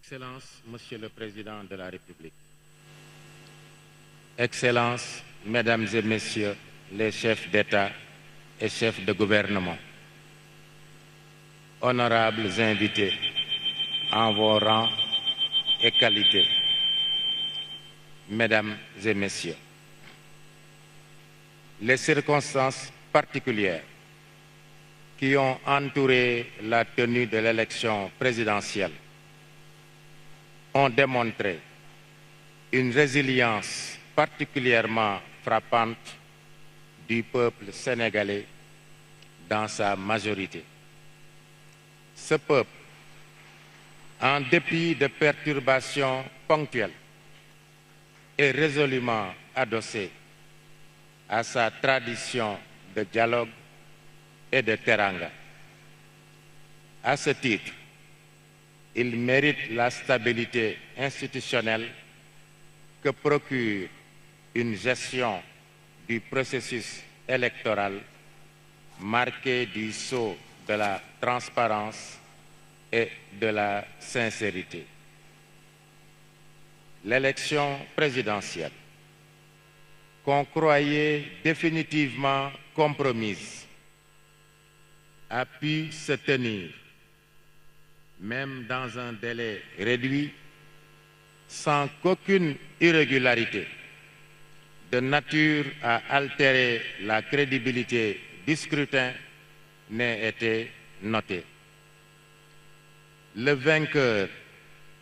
Excellences, Monsieur le Président de la République, Excellences, Mesdames et Messieurs les chefs d'État et chefs de gouvernement, honorables invités en vos rangs et qualités, Mesdames et Messieurs, les circonstances particulières qui ont entouré la tenue de l'élection présidentielle ont démontré une résilience particulièrement frappante du peuple sénégalais dans sa majorité. Ce peuple, en dépit de perturbations ponctuelles, est résolument adossé à sa tradition de dialogue et de teranga. À ce titre, il mérite la stabilité institutionnelle que procure une gestion du processus électoral marquée du sceau de la transparence et de la sincérité. L'élection présidentielle, qu'on croyait définitivement compromise, a pu se tenir, même dans un délai réduit, sans qu'aucune irrégularité de nature à altérer la crédibilité du scrutin n'ait été notée. Le vainqueur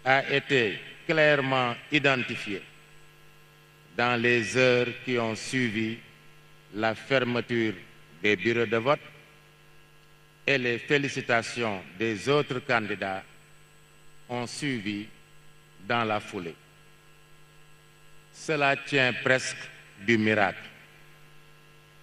a été clairement identifié dans les heures qui ont suivi la fermeture des bureaux de vote, et les félicitations des autres candidats ont suivi dans la foulée. Cela tient presque du miracle,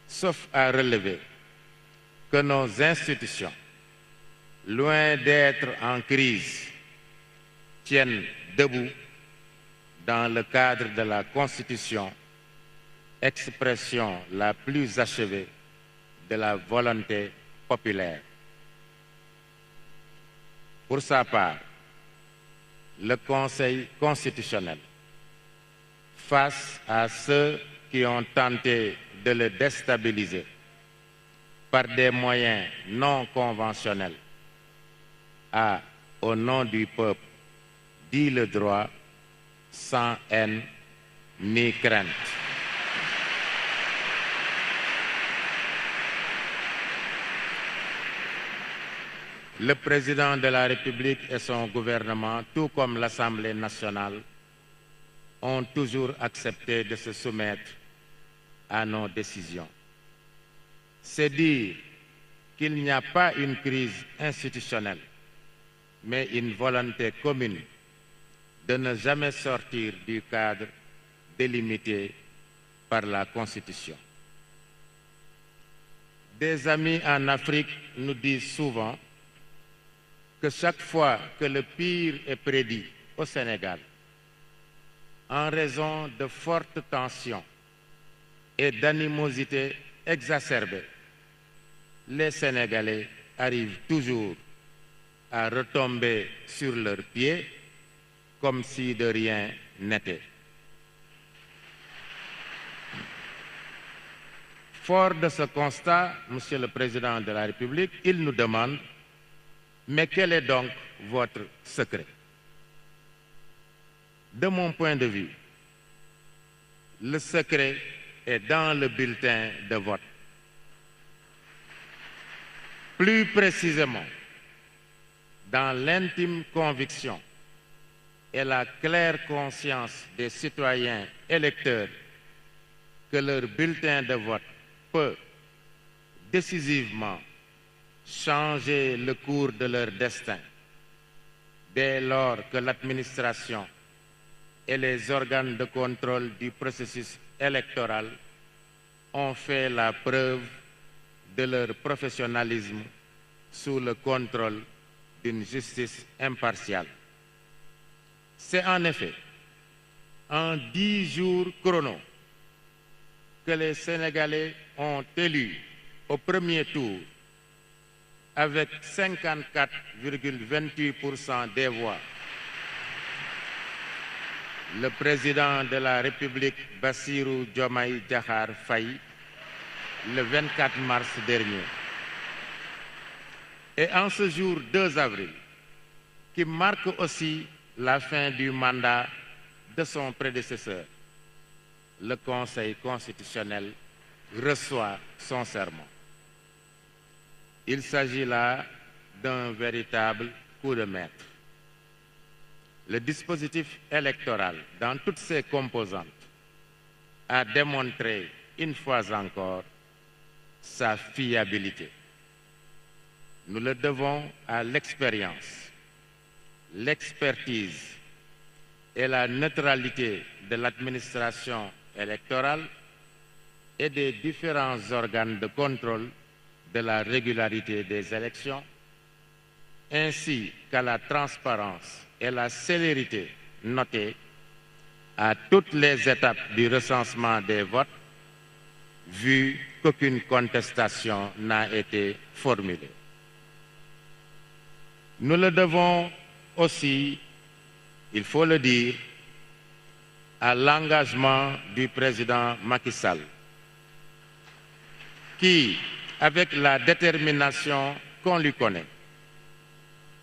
sauf à relever que nos institutions, loin d'être en crise, tiennent debout dans le cadre de la Constitution, expression la plus achevée de la volonté populaire. Pour sa part, le Conseil constitutionnel, face à ceux qui ont tenté de le déstabiliser par des moyens non conventionnels, a, au nom du peuple, dit le droit sans haine ni crainte. Le président de la République et son gouvernement, tout comme l'Assemblée nationale, ont toujours accepté de se soumettre à nos décisions. C'est dire qu'il n'y a pas une crise institutionnelle, mais une volonté commune de ne jamais sortir du cadre délimité par la Constitution. Des amis en Afrique nous disent souvent que chaque fois que le pire est prédit au Sénégal, en raison de fortes tensions et d'animosités exacerbées, les Sénégalais arrivent toujours à retomber sur leurs pieds comme si de rien n'était. Fort de ce constat, Monsieur le Président de la République, il nous demande: mais quel est donc votre secret? De mon point de vue, le secret est dans le bulletin de vote. Plus précisément, dans l'intime conviction et la claire conscience des citoyens électeurs que leur bulletin de vote peut décisivement changer le cours de leur destin dès lors que l'administration et les organes de contrôle du processus électoral ont fait la preuve de leur professionnalisme sous le contrôle d'une justice impartiale. C'est en effet en 10 jours chrono que les Sénégalais ont élu au premier tour avec 54,28% des voix le président de la République Bassirou Diomaye Diakhar Faye le 24 mars dernier. Et en ce jour 2 avril, qui marque aussi la fin du mandat de son prédécesseur, le Conseil constitutionnel reçoit son serment. Il s'agit là d'un véritable coup de maître. Le dispositif électoral, dans toutes ses composantes, a démontré une fois encore sa fiabilité. Nous le devons à l'expérience, l'expertise et la neutralité de l'administration électorale et des différents organes de contrôle de la régularité des élections, ainsi qu'à la transparence et la célérité notée à toutes les étapes du recensement des votes, vu qu'aucune contestation n'a été formulée. Nous le devons aussi, il faut le dire, à l'engagement du président Macky Sall, qui, avec la détermination qu'on lui connaît,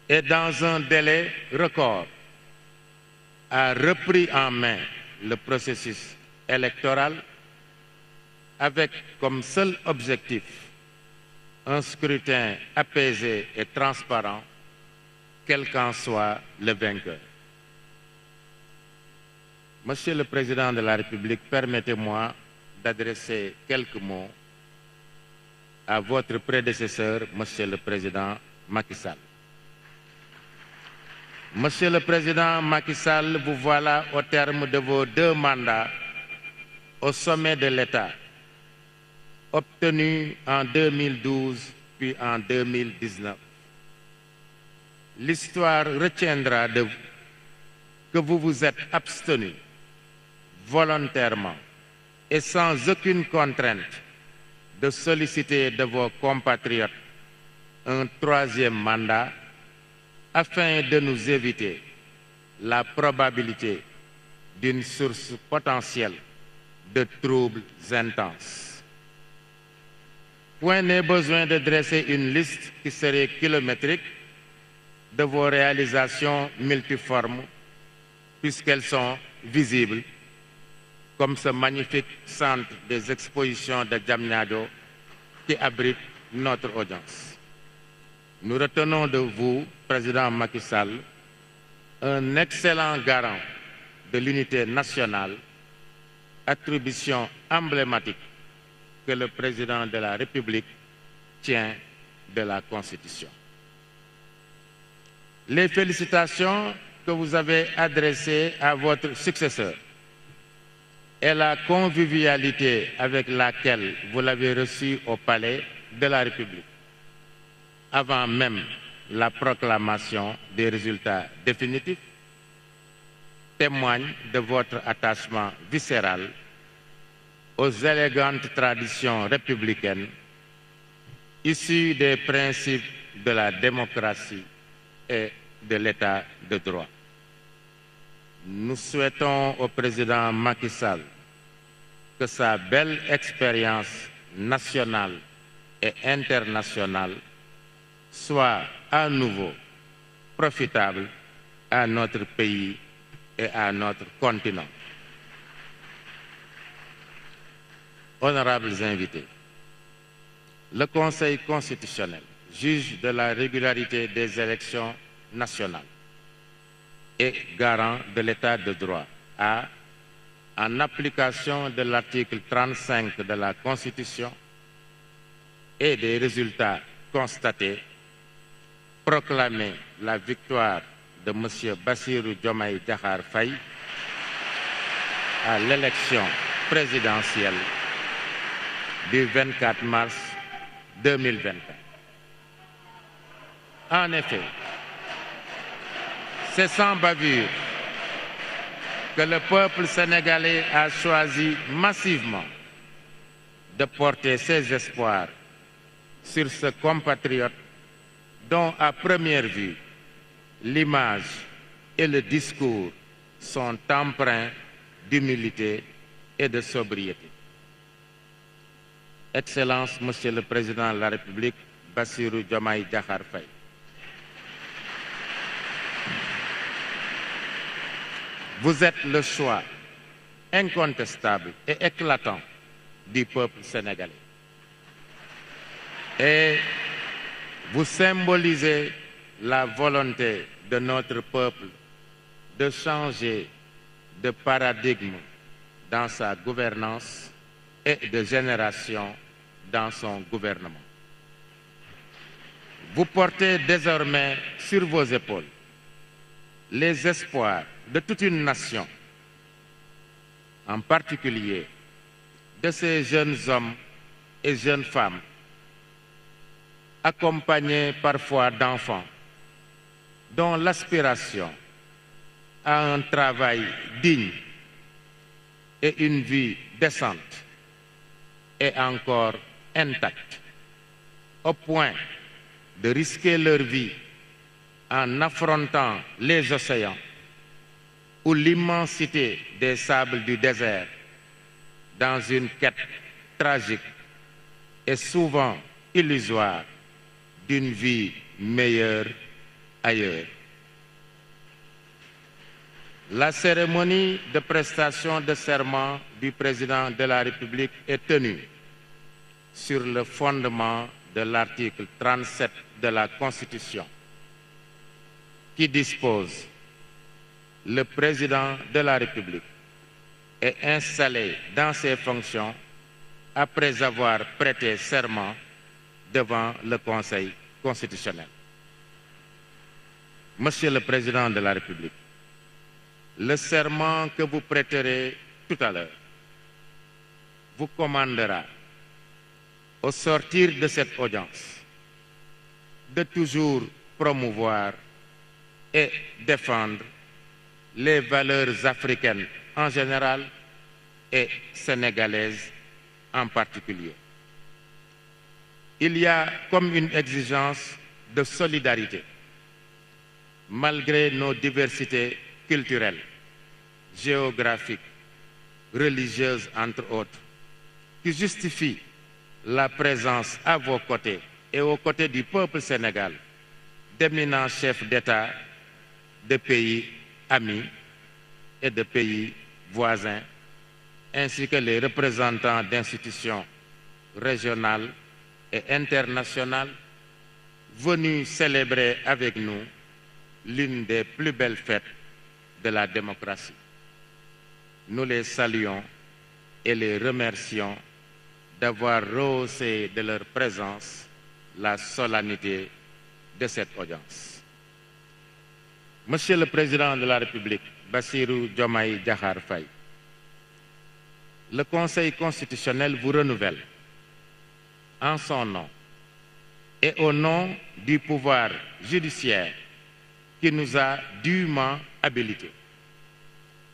et dans un délai record, a repris en main le processus électoral avec comme seul objectif un scrutin apaisé et transparent, quel qu'en soit le vainqueur. Monsieur le Président de la République, permettez-moi d'adresser quelques mots à votre prédécesseur, Monsieur le Président Macky Sall. Monsieur le Président Macky Sall, vous voilà au terme de vos 2 mandats au sommet de l'État, obtenus en 2012 puis en 2019. L'histoire retiendra de vous que vous vous êtes abstenu volontairement et sans aucune contrainte de solliciter de vos compatriotes un 3e mandat afin de nous éviter la probabilité d'une source potentielle de troubles intenses. Point n'est besoin de dresser une liste qui serait kilométrique de vos réalisations multiformes, puisqu'elles sont visibles, comme ce magnifique centre des expositions de Diamniadio qui abrite notre audience. Nous retenons de vous, Président Macky Sall, un excellent garant de l'unité nationale, attribution emblématique que le Président de la République tient de la Constitution. Les félicitations que vous avez adressées à votre successeur et la convivialité avec laquelle vous l'avez reçu au Palais de la République, avant même la proclamation des résultats définitifs, témoignent de votre attachement viscéral aux élégantes traditions républicaines issues des principes de la démocratie et de l'État de droit. Nous souhaitons au président Macky Sall que sa belle expérience nationale et internationale soit à nouveau profitable à notre pays et à notre continent. Honorables invités, le Conseil constitutionnel, juge de la régularité des élections nationales et garant de l'État de droit, a, en application de l'article 35 de la Constitution et des résultats constatés, proclamé la victoire de M. Bassirou Diomaye Diakhar Faye à l'élection présidentielle du 24 mars 2024. En effet, c'est sans bavure que le peuple sénégalais a choisi massivement de porter ses espoirs sur ce compatriote dont, à première vue, l'image et le discours sont empreints d'humilité et de sobriété. Excellence, Monsieur le Président de la République, Bassirou Diomaye Diakhar Faye. Vous êtes le choix incontestable et éclatant du peuple sénégalais. Et vous symbolisez la volonté de notre peuple de changer de paradigme dans sa gouvernance et de génération dans son gouvernement. Vous portez désormais sur vos épaules les espoirs de toute une nation, en particulier de ces jeunes hommes et jeunes femmes, accompagnés parfois d'enfants, dont l'aspiration à un travail digne et une vie décente est encore intacte, au point de risquer leur vie en affrontant les océans ou l'immensité des sables du désert dans une quête tragique et souvent illusoire d'une vie meilleure ailleurs. La cérémonie de prestation de serment du président de la République est tenue sur le fondement de l'article 37 de la Constitution, qui dispose: le président de la République est installé dans ses fonctions après avoir prêté serment devant le Conseil constitutionnel. Monsieur le Président de la République, le serment que vous prêterez tout à l'heure vous commandera, au sortir de cette audience, de toujours promouvoir et défendre les valeurs africaines en général et sénégalaises en particulier. Il y a comme une exigence de solidarité, malgré nos diversités culturelles, géographiques, religieuses entre autres, qui justifie la présence à vos côtés et aux côtés du peuple sénégalais d'éminents chefs d'État de pays amis et de pays voisins, ainsi que les représentants d'institutions régionales et internationales venus célébrer avec nous l'une des plus belles fêtes de la démocratie. Nous les saluons et les remercions d'avoir rehaussé de leur présence la solennité de cette audience. Monsieur le Président de la République, Bassirou Diomaye Diakhar Faye, le Conseil constitutionnel vous renouvelle en son nom et au nom du pouvoir judiciaire qui nous a dûment habilités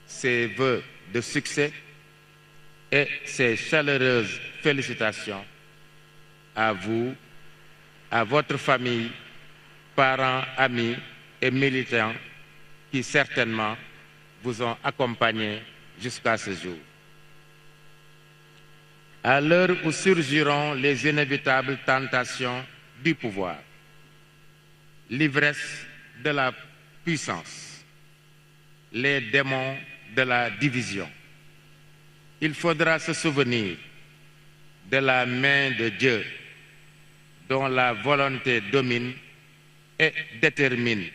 ses vœux de succès et ses chaleureuses félicitations à vous, à votre famille, parents, amis et militants qui certainement vous ont accompagnés jusqu'à ce jour. À l'heure où surgiront les inévitables tentations du pouvoir, l'ivresse de la puissance, les démons de la division, il faudra se souvenir de la main de Dieu dont la volonté domine et détermine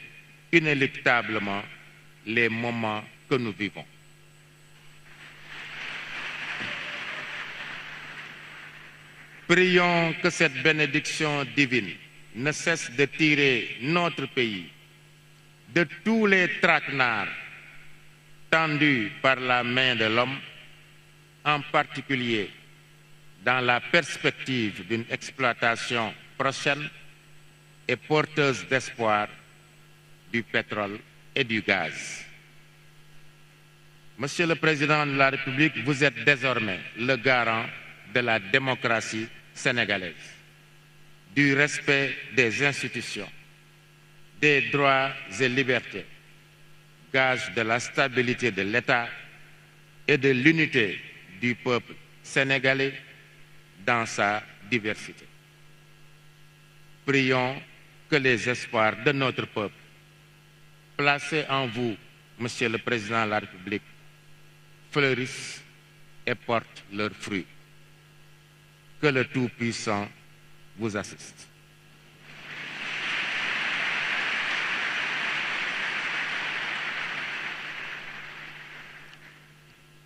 inéluctablement les moments que nous vivons. Prions que cette bénédiction divine ne cesse de tirer notre pays de tous les traquenards tendus par la main de l'homme, en particulier dans la perspective d'une exploitation prochaine et porteuse d'espoir du pétrole et du gaz. Monsieur le Président de la République, vous êtes désormais le garant de la démocratie sénégalaise, du respect des institutions, des droits et libertés, gage de la stabilité de l'État et de l'unité du peuple sénégalais dans sa diversité. Prions que les espoirs de notre peuple, placés en vous, Monsieur le Président de la République, fleurissent et portent leurs fruits. Que le Tout-Puissant vous assiste.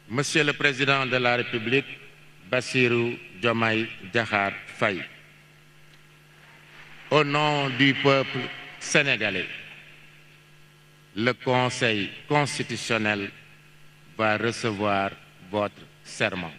Monsieur le Président de la République, Bassirou Diomaye Diakhar Faye, au nom du peuple sénégalais, le Conseil constitutionnel va recevoir votre serment.